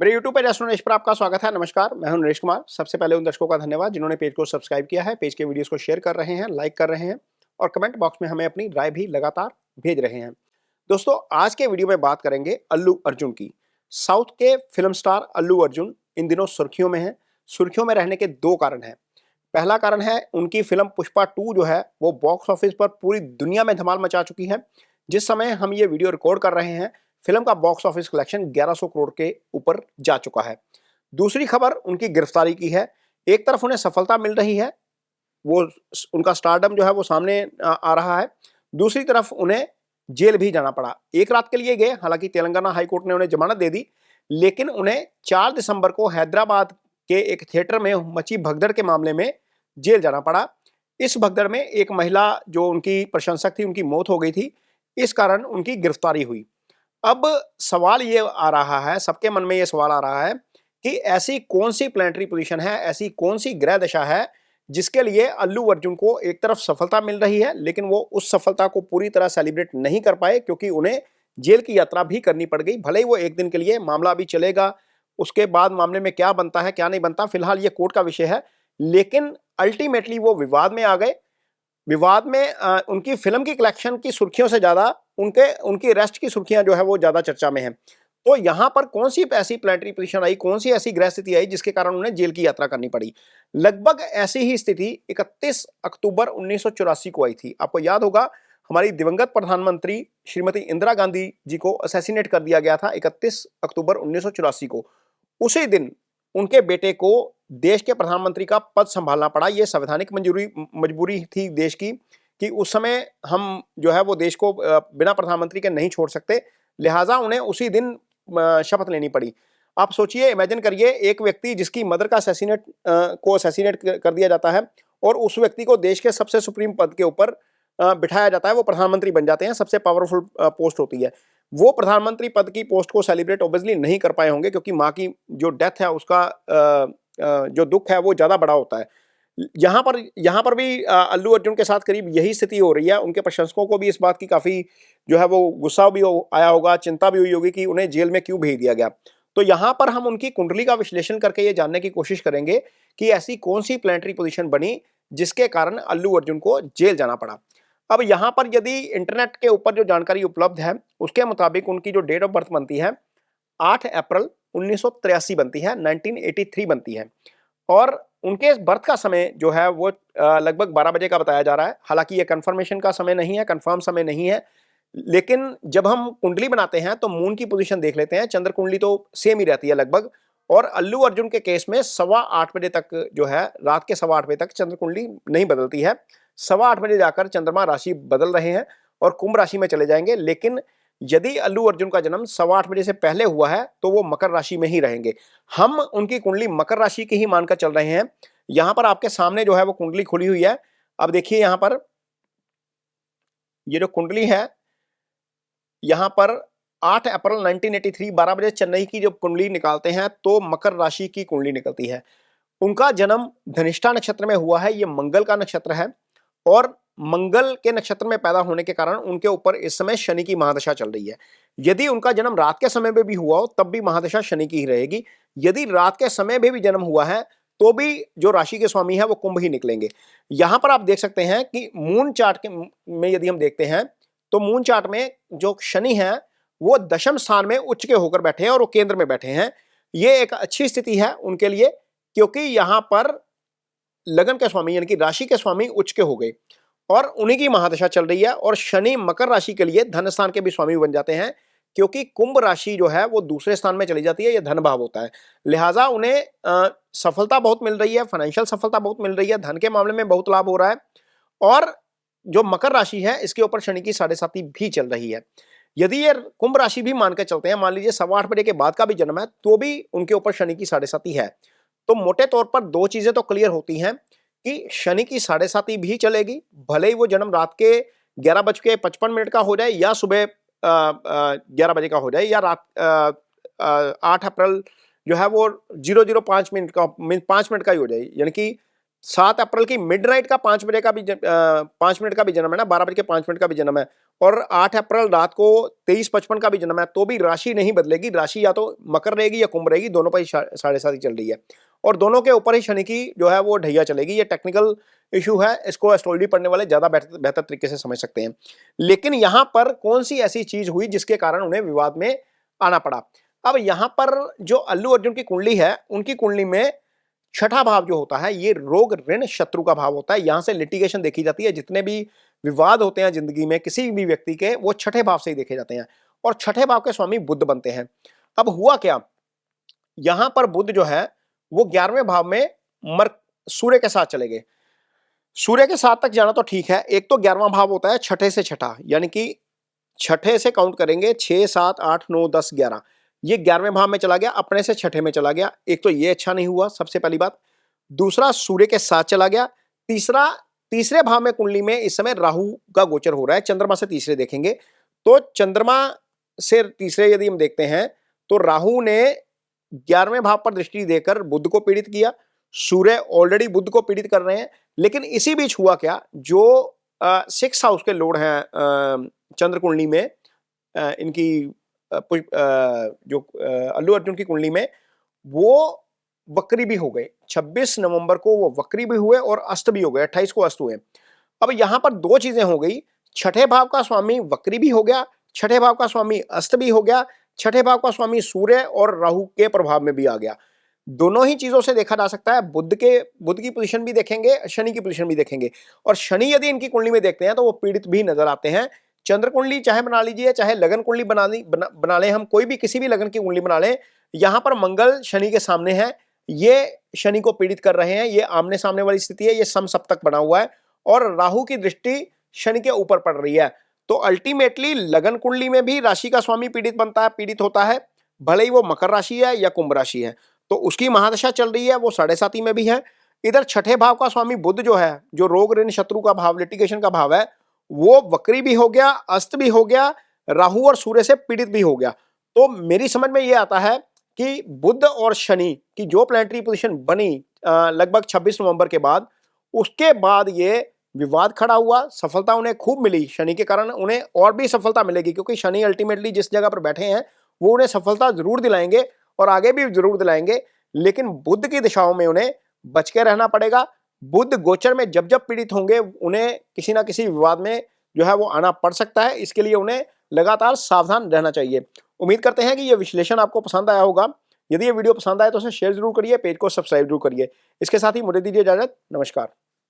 मेरे YouTube पे restaurant Naresh पर आपका स्वागत है। नमस्कार, मैं हूं नरेश कुमार। सबसे पहले उन दर्शकों का धन्यवाद जिन्होंने पेज को सब्सक्राइब किया है, पेज के वीडियोस को शेयर कर रहे हैं, लाइक कर रहे हैं और कमेंट बॉक्स में हमें अपनी राय भी लगातार भेज रहे हैं। दोस्तों, आज के वीडियो में बात करेंगे अल्लू अर्जुन की। साउथ के फिल्म स्टार अल्लू अर्जुन इन दिनों सुर्खियों में हैं। सुर्खियों में रहने के दो कारण हैं। पहला कारण है उनकी फिल्म पुष्पा 2 जो है वो बॉक्स ऑफिस पर पूरी दुनिया में धमाल मचा चुकी है। जिस समय हम ये वीडियो रिकॉर्ड कर रहे हैं, फिल्म का बॉक्स ऑफिस कलेक्शन 1100 करोड़ के ऊपर जा चुका है। दूसरी खबर उनकी गिरफ्तारी की है। एक तरफ उन्हें सफलता मिल रही है, वो उनका स्टारडम जो है वो सामने आ रहा है। दूसरी तरफ उन्हें जेल भी जाना पड़ा। एक रात के लिए गए, हालांकि तेलंगाना हाई कोर्ट ने उन्हें जमानत दे दी, लेकिन उन्हें 4 दिसंबर को हैदराबाद के एक थिएटर में मची भगदड़ के मामले में जेल जाना पड़ा। इस भगदड़ में एक महिला जो उनकी प्रशंसक थी, उनकी मौत हो गई थी। इस कारण उनकी गिरफ्तारी हुई। अब सवाल ये आ रहा है, सबके मन में ये सवाल आ रहा है कि ऐसी कौन सी प्लैनेटरी पोजीशन है, ऐसी कौन सी ग्रह दशा है जिसके लिए अल्लू अर्जुन को एक तरफ सफलता मिल रही है, लेकिन वो उस सफलता को पूरी तरह सेलिब्रेट नहीं कर पाए क्योंकि उन्हें जेल की यात्रा भी करनी पड़ गई। भले ही वो एक दिन के लिए, मामला अभी चलेगा, उसके बाद मामले में क्या बनता है क्या नहीं बनता, फिलहाल ये कोर्ट का विषय है, लेकिन अल्टीमेटली वो विवाद में आ गए। विवाद में उनकी फिल्म की कलेक्शन की सुर्खियों से ज्यादा उनकी अरेस्ट की सुर्खियां जो है वो ज्यादा चर्चा में हैं। तो यहां पर कौन सी ऐसी प्लैनेटरी पोजीशन आई, कौन सी ऐसी ग्रह स्थिति आई जिसके कारण उन्हें जेल की यात्रा करनी पड़ी? लगभग ऐसी ही स्थिति 31 अक्टूबर 1984 को आई थी। आपको याद होगा, हमारी दिवंगत प्रधानमंत्री श्रीमती इंदिरा गांधी जी को असैसिनेट कर दिया गया था 31 अक्टूबर 1984 को। उसी दिन उनके बेटे को देश के प्रधानमंत्री का पद संभालना पड़ा। यह संवैधानिक मजबूरी थी देश की कि उस समय हम जो है वो देश को बिना प्रधानमंत्री के नहीं छोड़ सकते, लिहाजा उन्हें उसी दिन शपथ लेनी पड़ी। आप सोचिए, इमेजिन करिए, एक व्यक्ति जिसकी मदर का असैसिनेट कर दिया जाता है और उस व्यक्ति को देश के सबसे सुप्रीम पद के ऊपर बिठाया जाता है, वो प्रधानमंत्री बन जाते हैं, सबसे पावरफुल पोस्ट होती है। वो प्रधानमंत्री पद की पोस्ट को सेलिब्रेट ऑब्वियसली नहीं कर पाए होंगे क्योंकि माँ की जो डेथ है उसका जो दुख है वो ज्यादा बड़ा होता है। यहाँ पर भी अल्लू अर्जुन के साथ करीब यही स्थिति हो रही है। उनके प्रशंसकों को भी इस बात की काफी जो है वो गुस्सा भी आया होगा, चिंता भी हुई होगी कि उन्हें जेल में क्यों भेज दिया गया। तो यहाँ पर हम उनकी कुंडली का विश्लेषण करके ये जानने की कोशिश करेंगे कि ऐसी कौन सी प्लैनेटरी पोजीशन बनी जिसके कारण अल्लू अर्जुन को जेल जाना पड़ा। अब यहाँ पर यदि इंटरनेट के ऊपर जो जानकारी उपलब्ध है उसके मुताबिक उनकी जो डेट ऑफ बर्थ बनती है 8 अप्रैल 1983 बनती है, 1983 बनती है। और उनके बर्थ का समय जो है वो लगभग 12 बजे का बताया जा रहा है। हालांकि ये कंफर्मेशन का समय नहीं है, कंफर्म समय नहीं है, लेकिन जब हम कुंडली बनाते हैं तो मून की पोजीशन देख लेते हैं। चंद्र कुंडली तो सेम ही रहती है लगभग, और अल्लू अर्जुन के केस में 8:15 बजे तक जो है, रात के 8:15 बजे तक चंद्र कुंडली नहीं बदलती है। 8:15 बजे जाकर चंद्रमा राशि बदल रहे हैं और कुंभ राशि में चले जाएंगे। लेकिन यदि अल्लू अर्जुन का जन्म 8:15 बजे से पहले हुआ है तो वो मकर राशि में ही रहेंगे। हम उनकी कुंडली मकर राशि की ही मानकर चल रहे हैं। यहां पर आपके सामने जो है वो कुंडली खुली हुई है। अब देखिए, यहां पर ये जो कुंडली है, यहां पर 8 अप्रैल 1983 12 बजे चेन्नई की जब कुंडली निकालते हैं तो मकर राशि की कुंडली निकलती है। उनका जन्म धनिष्ठा नक्षत्र में हुआ है। ये मंगल का नक्षत्र है और मंगल के नक्षत्र में पैदा होने के कारण उनके ऊपर इस समय शनि की महादशा चल रही है। यदि उनका जन्म रात के समय में भी हुआ हो तब भी महादशा शनि की ही रहेगी। यदि रात के समय में भी जन्म हुआ है तो भी जो राशि के स्वामी है वो कुंभ ही निकलेंगे। यहां पर आप देख सकते हैं कि मून चार्ट के में यदि हम देखते हैं तो मून चार्ट में जो शनि है वो दशम स्थान में उच्च के होकर बैठे हैं और वो केंद्र में बैठे हैं। ये एक अच्छी स्थिति है उनके लिए, क्योंकि यहां पर लगन के स्वामी यानी कि राशि के स्वामी उच्च के हो गए और उन्हीं की महादशा चल रही है। और शनि मकर राशि के लिए धन स्थान के भी स्वामी बन जाते हैं, क्योंकि कुंभ राशि जो है वो दूसरे स्थान में चली जाती है, यह धन भाव होता है। लिहाजा उन्हें सफलता बहुत मिल रही है, फाइनेंशियल सफलता बहुत मिल रही है, धन के मामले में बहुत लाभ हो रहा है। और जो मकर राशि है इसके ऊपर शनि की 7.5 भी चल रही है। यदि ये कुंभ राशि भी मान के चलते हैं, मान लीजिए 8:15 बजे के बाद का भी जन्म है तो भी उनके ऊपर शनि की 7.5 है। तो मोटे तौर पर दो चीजें तो क्लियर होती हैं कि शनि की 7.5 भी चलेगी, भले ही वो जन्म रात के 11:55 का हो जाए या सुबह 11 बजे का हो जाए, या रात 8 अप्रैल जो है वो 0:05 का 5 मिनट का ही हो जाए, यानी कि 7 अप्रैल की मिडनाइट का 5 बजे का भी 5 मिनट का भी जन्म है ना, 12:05 का भी जन्म है, और 8 अप्रैल रात को 23:55 का भी जन्म है, तो भी राशि नहीं बदलेगी। राशि या तो मकर रहेगी या कुंभ रहेगी, दोनों पर ही 7.5 ही चल रही है, और दोनों के ऊपर ही शनि की जो है वो ढैया चलेगी। ये टेक्निकल इशू है, इसको एस्ट्रोलॉजी पढ़ने वाले ज्यादा बेहतर तरीके से समझ सकते हैं। लेकिन यहां पर कौन सी ऐसी चीज हुई जिसके कारण उन्हें विवाद में आना पड़ा? अब यहां पर जो अल्लू अर्जुन की कुंडली है, उनकी कुंडली में छठा भाव जो होता है ये रोग ऋण शत्रु का भाव होता है। यहां से लिटिगेशन देखी जाती है, जितने भी विवाद होते हैं जिंदगी में किसी भी व्यक्ति के, वो छठे भाव से ही देखे जाते हैं, और छठे भाव के स्वामी बुध बनते हैं। अब हुआ क्या, यहां पर बुध जो है वो 11वें भाव में मर सूर्य के साथ चले गए। सूर्य के साथ तक जाना तो ठीक है, एक तो 11वां भाव होता है छठे से छठा, यानी कि छठे से काउंट करेंगे 6 7 8 9 10 11, ये 11वें भाव में चला गया, अपने से छठे में चला गया। एक तो ये अच्छा नहीं हुआ, सबसे पहली बात। दूसरा, सूर्य के साथ चला गया। तीसरा, तीसरे भाव में कुंडली में इस समय राहु का गोचर हो रहा है। चंद्रमा से तीसरे देखेंगे तो चंद्रमा से तीसरे यदि हम देखते हैं तो राहु ने 11वें भाव पर दृष्टि देकर बुध को पीड़ित किया। सूर्य ऑलरेडी बुध को पीड़ित कर रहे हैं, लेकिन इसी बीच हुआ क्या, जो 6 हाउस के लोड हैं चंद्र कुंडली में, इनकी जो अल्लू अर्जुन की कुंडली में, वो वक्री भी हो गए। 26 नवंबर को वो वक्री भी हुए और अस्त भी हो गए, 28 को अस्त हुए। अब यहां पर दो चीजें हो गई, छठे भाव का स्वामी वक्री भी हो गया, छठे भाव का स्वामी अस्त भी हो गया, छठे भाव का स्वामी सूर्य और राहु के प्रभाव में भी आ गया। दोनों ही चीजों से देखा जा सकता है, बुध की पोजीशन भी देखेंगे, शनि की पोजीशन भी देखेंगे, और शनि यदि इनकी कुंडली में देखते हैं तो वो पीड़ित भी नजर आते हैं। चंद्र कुंडली चाहे बना लीजिए, चाहे लगन कुंडली बना लें हम, कोई भी किसी भी लगन की कुंडली बना लें, यहां पर मंगल शनि के सामने है, ये शनि को पीड़ित कर रहे हैं, ये आमने सामने वाली स्थिति है, ये समसप्तक बना हुआ है, और राहु की दृष्टि शनि के ऊपर पड़ रही है। तो अल्टीमेटली लगन कुंडली में भी राशि का स्वामी पीड़ित होता है, भले ही वो मकर राशि है या कुंभ राशि है, तो उसकी महादशा चल रही है, वो 7.5 में भी है। इधर छठे भाव का स्वामी बुध जो है, जो रोग ऋण शत्रु का भाव, लिटिगेशन का भाव है, वो वक्री भी हो गया, अस्त भी हो गया, राहु और सूर्य से पीड़ित भी हो गया। तो मेरी समझ में ये आता है कि बुध और शनि की जो प्लैनेटरी पोजीशन बनी लगभग 26 नवंबर के बाद, उसके बाद ये विवाद खड़ा हुआ। सफलता उन्हें खूब मिली, शनि के कारण उन्हें और भी सफलता मिलेगी, क्योंकि शनि अल्टीमेटली जिस जगह पर बैठे हैं वो उन्हें सफलता जरूर दिलाएंगे और आगे भी जरूर दिलाएंगे, लेकिन बुध की दिशाओं में उन्हें बच के रहना पड़ेगा। बुध गोचर में जब जब पीड़ित होंगे, उन्हें किसी ना किसी विवाद में जो है वो आना पड़ सकता है, इसके लिए उन्हें लगातार सावधान रहना चाहिए। उम्मीद करते हैं कि यह विश्लेषण आपको पसंद आया होगा। यदि ये वीडियो पसंद आए तो उसे शेयर जरूर करिए, पेज को सब्सक्राइब जरूर करिए। इसके साथ ही मुझे दीजिए इजाजत, नमस्कार।